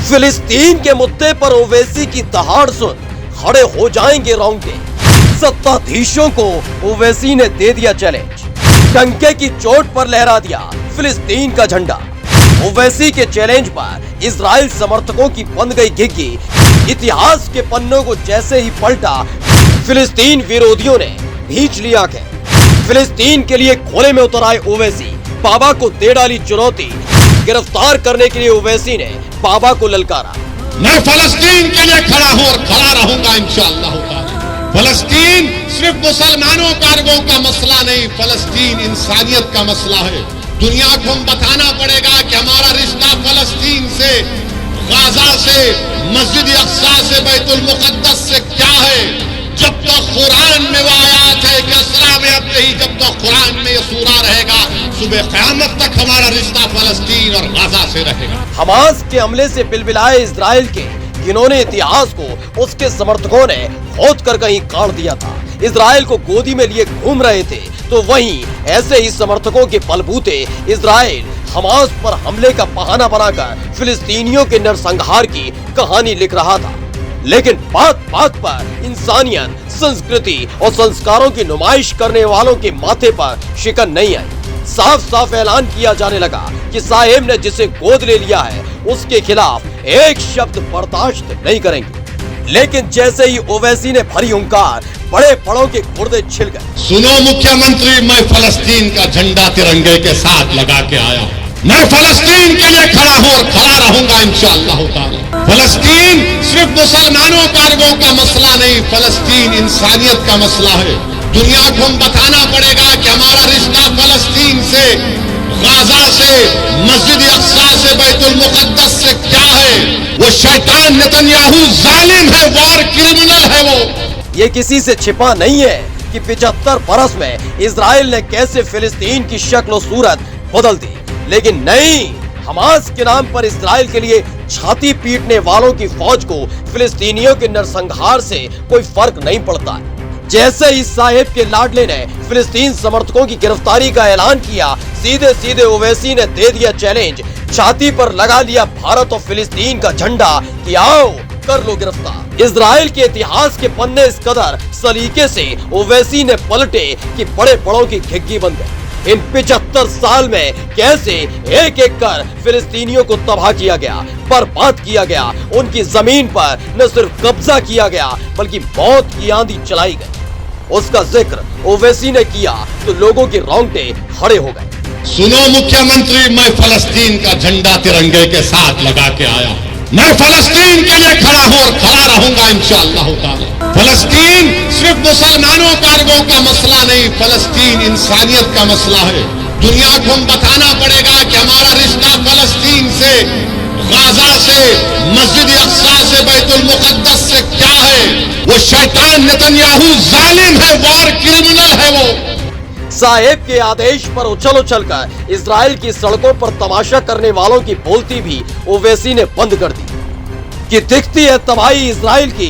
फिलिस्तीन के मुद्दे पर ओवैसी की दहाड़ सुन खड़े हो जाएंगे रोंगटे। सत्ताधीशों को ओवैसी ने दे दिया चैलेंज, डंके की चोट पर लहरा दिया फिलिस्तीन का झंडा। ओवैसी के चैलेंज पर इजराइल समर्थकों की बंद गई घिघी। इतिहास के पन्नों को जैसे ही पलटा, फिलिस्तीन विरोधियों ने भींच लिया आंखें। फिलिस्तीन के लिए खोले में उतर आए ओवैसी, बाबा को दे डाली चुनौती। गिरफ्तार करने के लिए ओवैसी ने बाबा को ललकारा। मैं फलस्तीन के लिए खड़ा हूं और खड़ा रहूंगा इंशाअल्लाह ताला। फलस्तीन सिर्फ मुसलमानों का अरबों का मसला नहीं, फलस्तीन इंसानियत का मसला है। दुनिया को हम बताना पड़ेगा कि हमारा रिश्ता फलस्तीन से, गाजा से, मस्जिद अक्सा से, बैतुल मुकद्दस से क्या है। जब तक कुरान में वो आयात है कि असरा में अब नहीं, जब तक कुरान में ये सूरा रहेगा, सुबह क़यामत तक हमारा रिश्ता फलस्तीन और गाजा से रहेगा। हमास के हमले से बिलबिलाए इजराइल के जिन्होंने इतिहास को उसके समर्थकों ने खोद कर कहीं काट दिया था, इजराइल को गोदी में लिए घूम रहे थे, तो वहीं ऐसे ही समर्थकों के बलबूते इजराइल हमास पर हमले का बहाना बनाकर फिलिस्तीनियों के नरसंहार की कहानी लिख रहा था। लेकिन बात बात पर इंसानियत, संस्कृति और संस्कारों की नुमाइश करने वालों के माथे पर शिकन नहीं आई। साफ साफ ऐलान किया जाने लगा कि साहेब ने जिसे गोद ले लिया है उसके खिलाफ एक शब्द बर्दाश्त नहीं करेंगे। लेकिन जैसे ही ओवैसी ने भरी हुंकार, बड़े बड़ों के गुर्दे छिल गए। सुनो मुख्यमंत्री, मैं फलस्तीन का झंडा तिरंगे के साथ लगा के आया हूँ। मैं फलस्तीन के लिए खड़ा हूँ और खड़ा रहूंगा इंशाअल्लाह ताला। फलस्तीन सिर्फ मुसलमानों का अरबों का मसला नहीं, फलस्तीन इंसानियत का मसला है। दुनिया को हम बताना पड़ेगा कि हमारा रिश्ता फलस्तीन से, गाजा से, मस्जिद अक्सा से, बैतुल मुकद्दस से क्या है। वो शैतान नेतन्याहू जालिम है, वार क्रिमिनल है वो। ये किसी से छिपा नहीं है कि 75 बरस में इजराइल ने कैसे फिलिस्तीन की शक्ल और सूरत बदल दी। लेकिन नहीं, हमास के नाम पर इजराइल के लिए छाती पीटने वालों की फौज को फिलिस्तीनियों के नरसंहार से कोई फर्क नहीं पड़ता है। जैसे ही साहेब के लाडले ने फिलिस्तीन समर्थकों की गिरफ्तारी का ऐलान किया, सीधे सीधे ओवैसी ने दे दिया चैलेंज, छाती पर लगा लिया भारत और फिलिस्तीन का झंडा कि आओ कर लो गिरफ्तार। इजराइल के इतिहास के पन्ने इस कदर सलीके से ओवैसी ने पलटे कि बड़े बड़ों की घिघी बन गई। इन 75 साल में कैसे एक एक कर फिलिस्तीनियों को तबाह किया गया, बर्बाद किया गया, उनकी जमीन पर न सिर्फ कब्जा किया गया बल्कि मौत की आंधी चलाई गई। उसका जिक्र ओवैसी ने किया तो लोगों के रोंगटे खड़े हो गए। सुनो मुख्यमंत्री, मैं फलस्तीन का झंडा तिरंगे के साथ लगा के आया हूँ। मैं फलस्तीन के लिए खड़ा हूँ और खड़ा रहूंगा इंशाअल्लाह ताला। फलस्तीन सिर्फ मुसलमानों का अरबों का मसला नहीं, फलस्तीन इंसानियत का मसला है। दुनिया को हम बताना पड़ेगा कि हमारा रिश्ता फलस्तीन से, गाजा से, मस्जिद अक्सा से, बैतुल मुकद्दस से क्या है। वो शैतान नेतन्याहू जालिम है, वार क्रिमिनल है वो। साहेब के आदेश पर उछल उछल कर इजराइल की सड़कों पर तमाशा करने वालों की बोलती भी ओवैसी ने बंद कर दी कि दिखती है तबाही इजराइल की,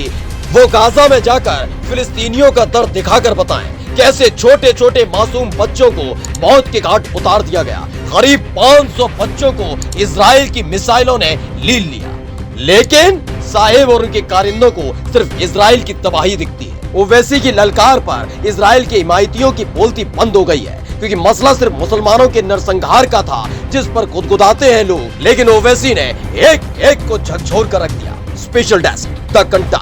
वो गाजा में जाकर फिलिस्तीनियों का दर्द दिखाकर बताएं कैसे छोटे छोटे मासूम बच्चों को मौत के घाट उतार दिया गया। करीब 500 बच्चों को इजराइल की मिसाइलों ने लील लिया। लेकिन साहेब और उनके कारिंदों को सिर्फ इजराइल की तबाही दिखती है। ओवैसी की ललकार पर इजराइल के हिमायतियों की बोलती बंद हो गई है, क्योंकि मसला सिर्फ मुसलमानों के नरसंहार का था जिस पर गुदगुदाते हैं लोग। लेकिन ओवैसी ने एक एक को झकझोर कर रख दिया। स्पेशल डेस्क द कंटा।